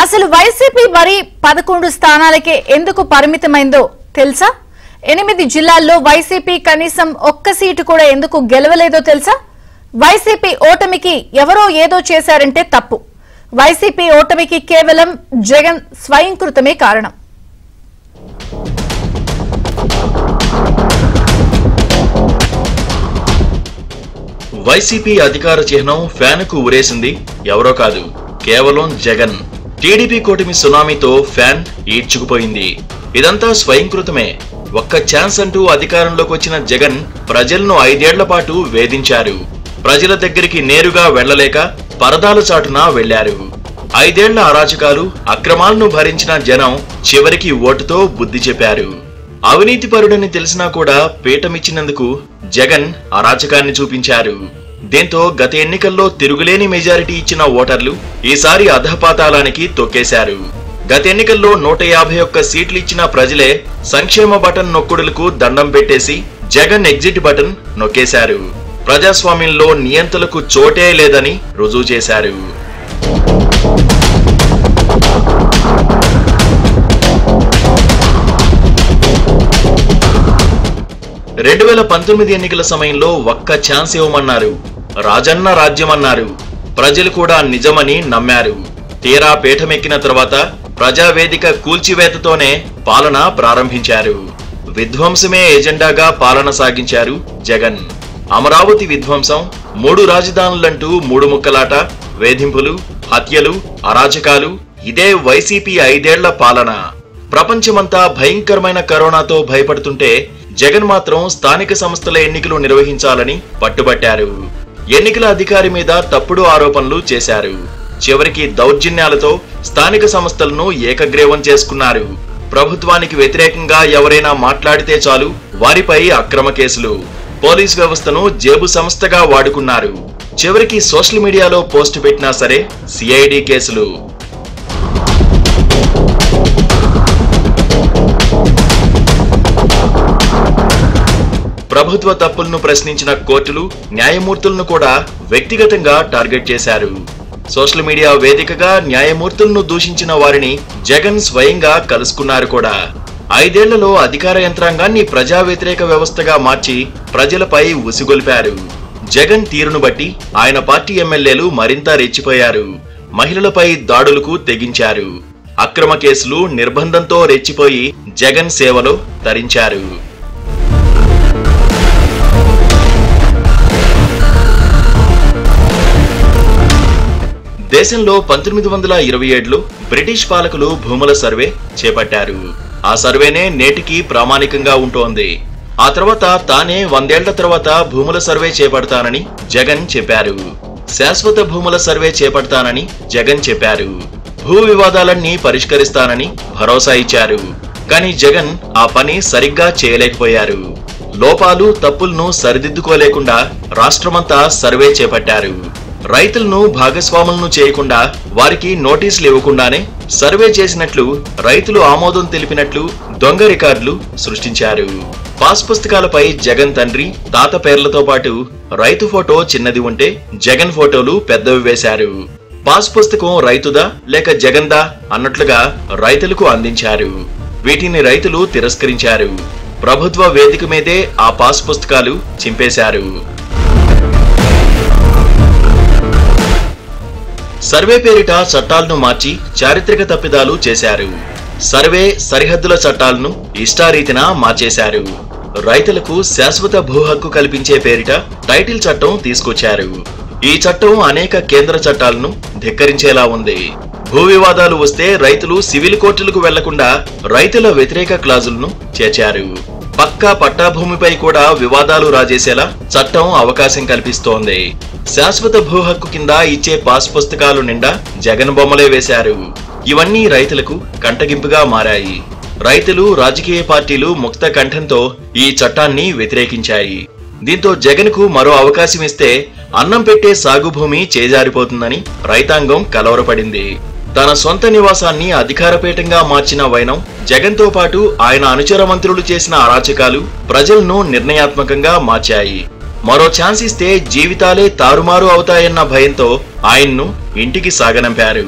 అసలు వైసీపీ మరి 11 స్థానాలకే ఎందుకు పరిమితమైందో తెలుసా? 8 జిల్లాల్లో వైసీపీ కనీసం ఒక్క సీటు కూడా ఎందుకు గెలవలేదో తెలుసా? వైసీపీ ఓటమికి ఎవరో ఏదో చేశారంటే తప్పు. వైసీపీ ఓటమికి కేవలం జగన్ స్వయంకృతమే కారణం. వైసీపీ అధికార చిహ్నం ఫ్యాన్ కు ఊరేసింది ఎవరో కాదు, కేవలం జగన్. టీడీపీ కూటమి సునామీతో ఫ్యాన్ ఈడ్చుకుపోయింది. ఇదంతా స్వయంకృతమే. ఒక్క ఛాన్స్ అంటూ అధికారంలోకి వచ్చిన జగన్ ప్రజలను 5 ఏళ్ల పాటు వేధించారు. ప్రజల దగ్గరికి నేరుగా వెళ్లలేక పరదాల చాటున వెళ్లారు. 5 ఏళ్ల అరాచకాలు, అక్రమాలను భరించిన జనం చివరికి ఓటుతో బుద్ధి చెప్పారు. అవినీతి పరుడని తెలిసినా కూడా పీఠమిచ్చినందుకు జగన్ అరాచకాన్ని చూపించారు. దీంతో గత ఎన్నికల్లో తిరుగులేని మెజారిటీ ఇచ్చిన ఓటర్లు ఈసారి అధపాతాళానికి తొక్కేశారు. గత ఎన్నికల్లో 151 సీట్లు ఇచ్చిన ప్రజలే సంక్షేమ బటన్ నొక్కుడులకు దండం పెట్టేసి జగన్ ఎగ్జిట్ బటన్ నొక్కేశారు. ప్రజాస్వామ్యంలో నియంతలకు చోటే లేదని రుజువు చేశారు. రెండు 2019 ఎన్నికల సమయంలో ఒక్క ఛాన్స్ ఇవ్వమన్నారు. రాజన్న రాజ్యమన్నారు. ప్రజలు కూడా నిజమని నమ్మారు. తీరా పీఠమెక్కిన తర్వాత ప్రజావేదిక కూల్చివేతతోనే పాలన ప్రారంభించారు. విధ్వంసమే ఎజెండాగా పాలన సాగించారు జగన్. అమరావతి విధ్వంసం, 3 రాజధానులంటూ 3 ముక్కలాట, వేధింపులు, హత్యలు, అరాచకాలు, ఇదే వైసీపీ 5 ఏళ్ల పాలన. ప్రపంచమంతా భయంకరమైన కరోనాతో భయపడుతుంటే జగన్ మాత్రం స్థానిక సంస్థల ఎన్నికలు నిర్వహించాలని పట్టుబట్టారు. ఎన్నికల అధికారి మీద తప్పుడు ఆరోపణలు చేశారు. చివరికి దౌర్జన్యాలతో స్థానిక సంస్థలను ఏకగ్రీవం చేసుకున్నారు. ప్రభుత్వానికి వ్యతిరేకంగా ఎవరైనా మాట్లాడితే చాలు వారిపై అక్రమ కేసులు. పోలీస్ వ్యవస్థను జేబు సంస్థగా వాడుకున్నారు. చివరికి సోషల్ మీడియాలో పోస్టు పెట్టినా సరే సిఐడి కేసులు. ప్రభుత్వ తప్పులను ప్రశ్నించిన కోర్టులు, న్యాయమూర్తులను కూడా వ్యక్తిగతంగా టార్గెట్ చేశారు. సోషల్ మీడియా వేదికగా న్యాయమూర్తులను దూషించిన వారిని జగన్ స్వయంగా కలుసుకున్నారు కూడా. 5 ఏళ్లలో అధికార యంత్రాంగాన్ని ప్రజా వ్యతిరేక వ్యవస్థగా మార్చి ప్రజలపై ఉసిగొల్పారు. జగన్ తీరును బట్టి ఆయన పార్టీ ఎమ్మెల్యేలు మరింత రెచ్చిపోయారు. మహిళలపై దాడులకు తెగించారు. అక్రమ కేసులు, నిర్బంధంతో రెచ్చిపోయి జగన్ సేవలో తరించారు. దేశంలో 1927లో బ్రిటిష్ పాలకులు భూముల సర్వే చేపట్టారు. ఆ సర్వేనే నేటికి ప్రామాణికంగా ఉంటోంది. ఆ తర్వాత తానే 100 ఏళ్ల తర్వాత భూముల సర్వే చేపడతానని జగన్ చెప్పారు. శాశ్వత భూముల సర్వే చేపడతానని జగన్ చెప్పారు. భూ వివాదాలన్నీ పరిష్కరిస్తానని భరోసా ఇచ్చారు. కానీ జగన్ ఆ పని సరిగ్గా చేయలేకపోయారు. లోపాలు, తప్పులను సరిదిద్దుకోలేకుండా రాష్ట్రమంతా సర్వే చేపట్టారు. రైతులను భాగస్వాములను చేయకుండా, వారికి నోటీసులు ఇవ్వకుండానే సర్వే చేసినట్లు, రైతులు ఆమోదం తెలిపినట్లు దొంగ రికార్డులు సృష్టించారు. పాస్ పుస్తకాలపై జగన్ తండ్రి, తాత పేర్లతో పాటు రైతు ఫోటో చిన్నది ఉంటే జగన్ ఫోటోలు పెద్దవి వేశారు. పాస్ పుస్తకం రైతుదా లేక జగన్దా అన్నట్లుగా రైతులకు అందించారు. వీటిని రైతులు తిరస్కరించారు. ప్రభుత్వ వేదిక మీదే ఆ పాస్ పుస్తకాలు చింపేశారు. సర్వే పేరిట చట్టాలను మార్చి చారిత్రక తప్పిదాలు చేశారు. సర్వే, సరిహద్దుల చట్టాలను ఇష్టారీతిన మార్చేశారు. రైతులకు శాశ్వత భూ హక్కు కల్పించే పేరిట టైటిల్ చట్టం తీసుకొచ్చారు. ఈ చట్టం అనేక కేంద్ర చట్టాలను ధిక్కరించేలా ఉంది. భూ వివాదాలు వస్తే రైతులు సివిల్ కోర్టులకు వెళ్లకుండా రైతుల వ్యతిరేక క్లాజులను చేర్చారు. పక్కా పట్టాభూమిపై కూడా వివాదాలు రాజేసేలా చట్టం అవకాశం కల్పిస్తోంది. శాశ్వత భూ హక్కు కింద ఇచ్చే పాస్ పుస్తకాలు నిండా జగన్ బొమ్మలే వేశారు. ఇవన్నీ రైతులకు కంటగింపుగా మారాయి. రైతులు, రాజకీయ పార్టీలు ముక్త కంఠంతో ఈ చట్టాన్ని వ్యతిరేకించాయి. దీంతో జగన్ కు మరో అవకాశం ఇస్తే అన్నం పెట్టే సాగు భూమి చేజారిపోతుందని రైతాంగం కలవరపడింది. తన సొంత నివాసాన్ని అధికారపీఠంగా మార్చిన వైనం, జగన్ తో పాటు ఆయన అనుచర మంత్రులు చేసిన అరాచకాలు ప్రజలను నిర్ణయాత్మకంగా మార్చాయి. మరో ఛాన్స్ ఇస్తే జీవితాలే తారుమారు అవుతాయన్న భయంతో ఆయన్ను ఇంటికి సాగనంపారు.